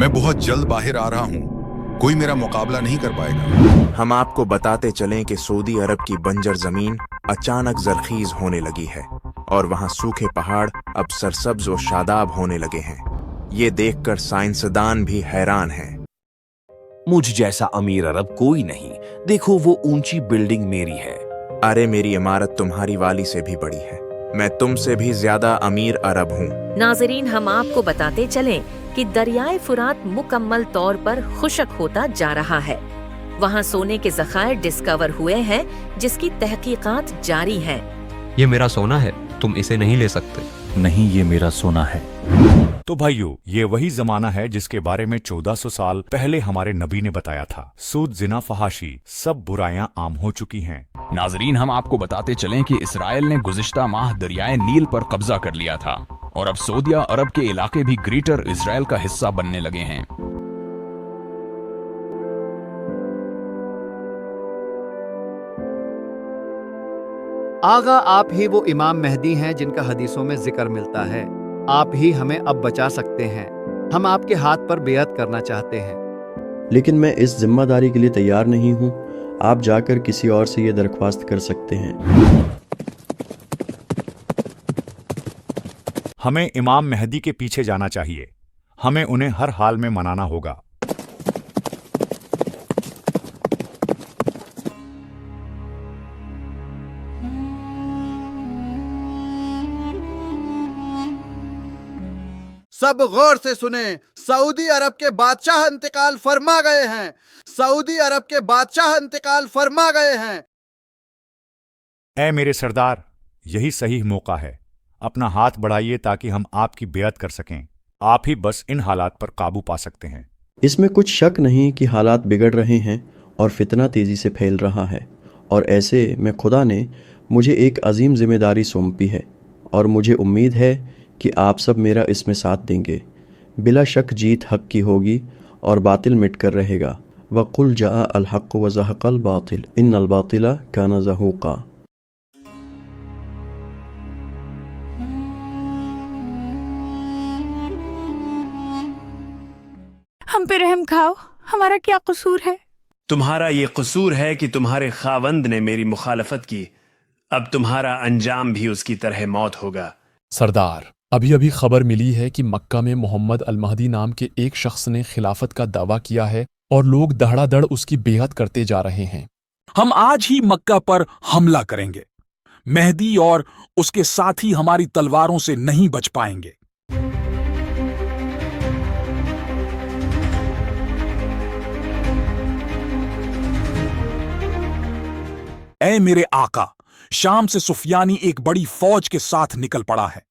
मैं बहुत जल्द बाहर आ रहा हूँ, कोई मेरा मुकाबला नहीं कर पाएगा। हम आपको बताते चलें कि सऊदी अरब की बंजर जमीन अचानक जरखीज होने लगी है और वहाँ सूखे पहाड़ अब सरसब्ज और शादाब होने लगे हैं। ये देखकर साइंसदान भी हैरान हैं। मुझ जैसा अमीर अरब कोई नहीं, देखो वो ऊंची बिल्डिंग मेरी है। अरे मेरी इमारत तुम्हारी वाली से भी बड़ी है, मैं तुमसे भी ज्यादा अमीर अरब हूँ। नाजरीन, हम आपको बताते चलें कि दरियाए फुरात मुकम्मल तौर पर खुशक होता जा रहा है। वहाँ सोने के ज़खायर डिस्कवर हुए हैं जिसकी तहकीकात जारी हैं। ये मेरा सोना है, तुम इसे नहीं ले सकते। नहीं, ये मेरा सोना है। तो भाइयों, ये वही जमाना है जिसके बारे में 1400 साल पहले हमारे नबी ने बताया था। सूद, जिना, फहाशी सब बुराइयां आम हो चुकी हैं। नाजरीन, हम आपको बताते चलें कि इसराइल ने गुज़िश्ता माह दरियाए नील पर कब्जा कर लिया था और अब सऊदी अरब के इलाके भी ग्रेटर इसराइल का हिस्सा बनने लगे हैं। आगा, आप ही वो इमाम मेहदी हैं जिनका हदीसों में जिक्र मिलता है। आप ही हमें अब बचा सकते हैं। हम आपके हाथ पर बेअत करना चाहते हैं। लेकिन मैं इस जिम्मेदारी के लिए तैयार नहीं हूँ। आप जाकर किसी और से ये दरख्वास्त कर सकते हैं। हमें इमाम मेहदी के पीछे जाना चाहिए। हमें उन्हें हर हाल में मनाना होगा। सब गौर से सुने, सऊदी अरब के बादशाह इंतकाल फरमा गए हैं। सऊदी अरब के बादशाह इंतकाल फरमा गए हैं। ऐ मेरे सरदार, यही सही मौका है। अपना हाथ बढ़ाइए ताकि हम आपकी बेअत कर सकें। आप ही बस इन हालात पर काबू पा सकते हैं। इसमें कुछ शक नहीं कि हालात बिगड़ रहे हैं और फितना तेज़ी से फैल रहा है, और ऐसे में खुदा ने मुझे एक अजीम जिम्मेदारी सौंपी है और मुझे उम्मीद है कि आप सब मेरा इसमें साथ देंगे। बिला शक जीत हक की होगी और बातिल मिट कर रहेगा। वक़ुल जाअ अल हक़्क़ु व ज़हक़ल बातिल इन्नल बातिला काना ज़हूक़ा। हम पे रहम खाओ, हमारा क्या कसूर है? तुम्हारा ये कसूर है कि तुम्हारे खावंद ने मेरी मुखालफत की। अब तुम्हारा अंजाम भी उसकी तरह मौत होगा। सरदार, अभी अभी खबर मिली है कि मक्का में मोहम्मद अल महदी नाम के एक शख्स ने खिलाफत का दावा किया है और लोग दहड़ादड़ उसकी बेअत करते जा रहे हैं। हम आज ही मक्का पर हमला करेंगे। मेहदी और उसके साथी हमारी तलवारों से नहीं बच पाएंगे। ऐ मेरे आका, शाम से सुफियानी एक बड़ी फौज के साथ निकल पड़ा है।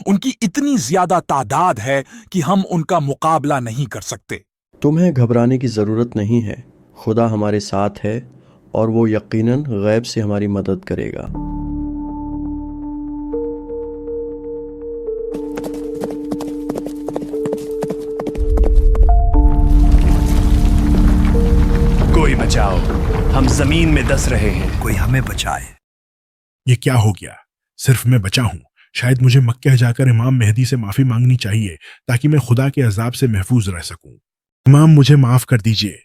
उनकी इतनी ज्यादा तादाद है कि हम उनका मुकाबला नहीं कर सकते। तुम्हें घबराने की ज़रूरत नहीं है। खुदा हमारे साथ है और वो यकीनन गैब से हमारी मदद करेगा। कोई बचाओ, हम जमीन में दस रहे हैं। कोई हमें बचाए। ये क्या हो गया? सिर्फ मैं बचा हूँ। शायद मुझे मक्का जाकर इमाम मेहदी से माफ़ी मांगनी चाहिए ताकि मैं खुदा के अजाब से महफूज रह सकूं। इमाम, मुझे माफ़ कर दीजिए।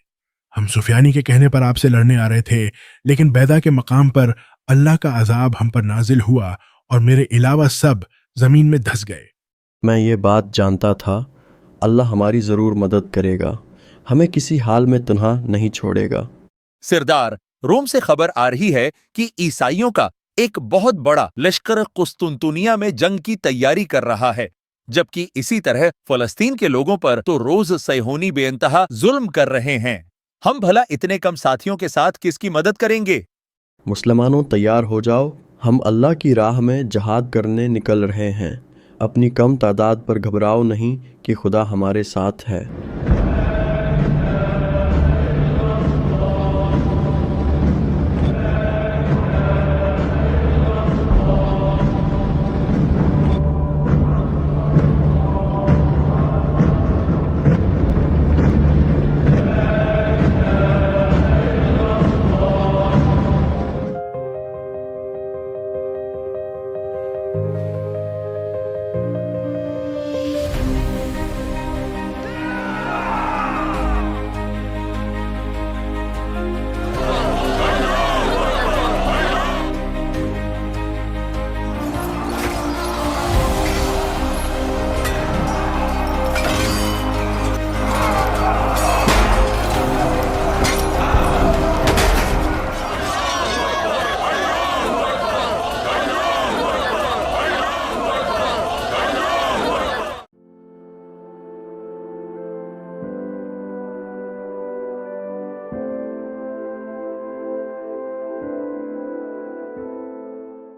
हम सुफियानी के कहने पर आपसे लड़ने आ रहे थे, लेकिन बैदा के मकाम पर अल्लाह का अजाब हम पर नाजिल हुआ और मेरे अलावा सब ज़मीन में धंस गए। मैं ये बात जानता था। अल्लाह हमारी ज़रूर मदद करेगा, हमें किसी हाल में तन्हा नहीं छोड़ेगा। सरदार, रोम से खबर आ रही है कि ईसाइयों का एक बहुत बड़ा लश्कर कुस्तुनतुनिया में जंग की तैयारी कर रहा है, जबकि इसी तरह फलस्तीन के लोगों पर तो रोज सैहोनी बेइंतहा जुल्म कर रहे हैं। हम भला इतने कम साथियों के साथ किसकी मदद करेंगे? मुसलमानों, तैयार हो जाओ। हम अल्लाह की राह में जहाद करने निकल रहे हैं। अपनी कम तादाद पर घबराओ नहीं कि खुदा हमारे साथ है।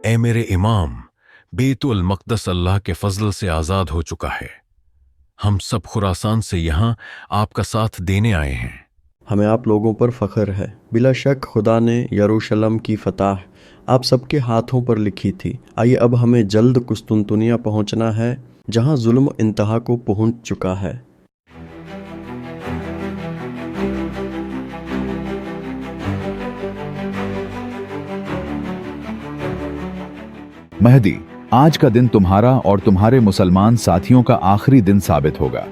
اے میرے امام، بیت المقدس اللہ کے فضل سے آزاد ہو چکا ہے۔ ہم سب خراسان سے یہاں آپ کا ساتھ دینے آئے ہیں۔ ہمیں آپ لوگوں پر فخر ہے۔ بلا شک خدا نے یروشلم کی فتح آپ سب کے ہاتھوں پر لکھی تھی۔ آئیے اب ہمیں جلد قسطنطنیہ پہنچنا ہے، جہاں ظلم انتہا کو پہنچ چکا ہے۔ مہدی، آج کا دن تمہارا اور تمہارے مسلمان ساتھیوں کا آخری دن ثابت ہوگا۔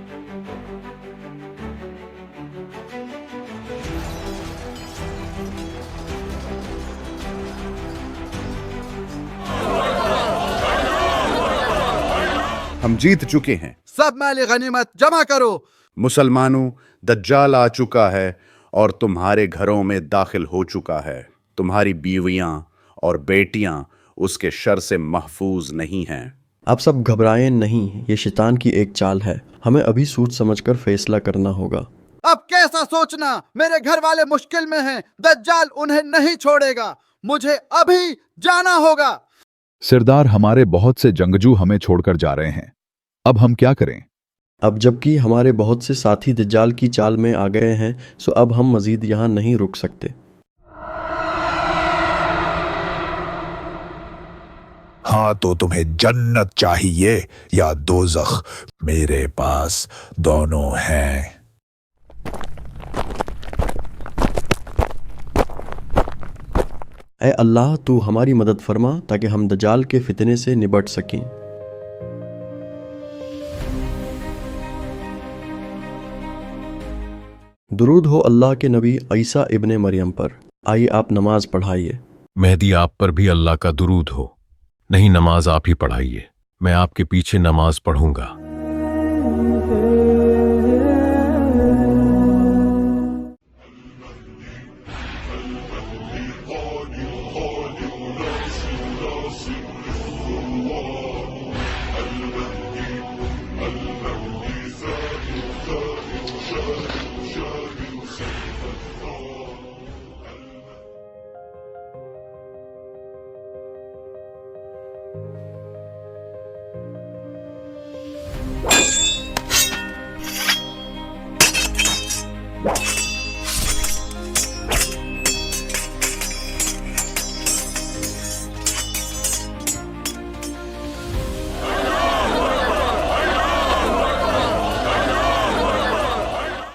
ہم جیت چکے ہیں۔ سب مال غنیمت جمع کرو۔ مسلمانوں، دجال آ چکا ہے اور تمہارے گھروں میں داخل ہو چکا ہے۔ تمہاری بیویاں اور بیٹیاں اس کے شر سے محفوظ نہیں ہیں۔ آپ سب گھبرائیں نہیں، یہ شیطان کی ایک چال ہے۔ ہمیں ابھی سوچ سمجھ کر فیصلہ کرنا ہوگا۔ اب کیسا سوچنا؟ میرے گھر والے مشکل میں ہیں، دجال انہیں نہیں چھوڑے گا، مجھے ابھی جانا ہوگا۔ سردار، ہمارے بہت سے جنگجو ہمیں چھوڑ کر جا رہے ہیں، اب ہم کیا کریں؟ اب جبکہ ہمارے بہت سے ساتھی دجال کی چال میں آ گئے ہیں، سو اب ہم مزید یہاں نہیں رک سکتے۔ ہاں تو تمہیں جنت چاہیے یا دوزخ؟ میرے پاس دونوں ہیں۔ اے اللہ، تو ہماری مدد فرما تاکہ ہم دجال کے فتنے سے نبٹ سکیں۔ درود ہو اللہ کے نبی عیسیٰ ابن مریم پر۔ آئیے آپ نماز پڑھائیے۔ مہدی، آپ پر بھی اللہ کا درود ہو۔ نہیں، نماز آپ ہی پڑھائیے، میں آپ کے پیچھے نماز پڑھوں گا۔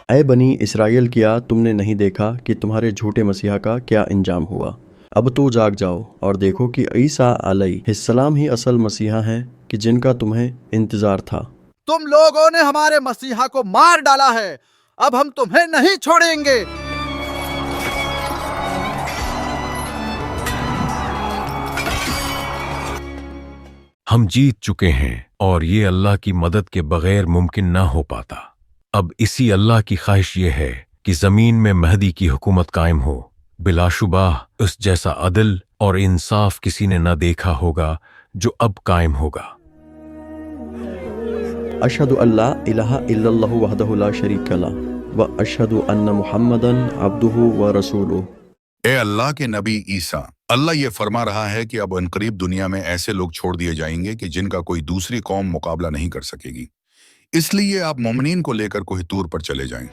اے بنی اسرائیل، کیا تم نے نہیں دیکھا کہ تمہارے جھوٹے مسیحا کا کیا انجام ہوا؟ اب تو جاگ جاؤ اور دیکھو کہ عیسیٰ علیہ السلام ہی اصل مسیحا ہیں کہ جن کا تمہیں انتظار تھا۔ تم لوگوں نے ہمارے مسیحا کو مار ڈالا ہے، اب ہم تمہیں نہیں چھوڑیں گے۔ ہم جیت چکے ہیں اور یہ اللہ کی مدد کے بغیر ممکن نہ ہو پاتا۔ اب اسی اللہ کی خواہش یہ ہے کہ زمین میں مہدی کی حکومت قائم ہو۔ بلا شبہ اس جیسا عدل اور انصاف کسی نے نہ دیکھا ہوگا جو اب قائم ہوگا۔ اشہد ان لا الہ الا اللہ وحدہ لا شریک لہ و اشہد ان محمدن عبدہ و رسولہ۔ اے اللہ کے نبی عیسیٰ، اللہ یہ فرما رہا ہے کہ اب عنقریب دنیا میں ایسے لوگ چھوڑ دیے جائیں گے کہ جن کا کوئی دوسری قوم مقابلہ نہیں کر سکے گی، اس لیے آپ مومنین کو لے کر کوہ طور پر چلے جائیں۔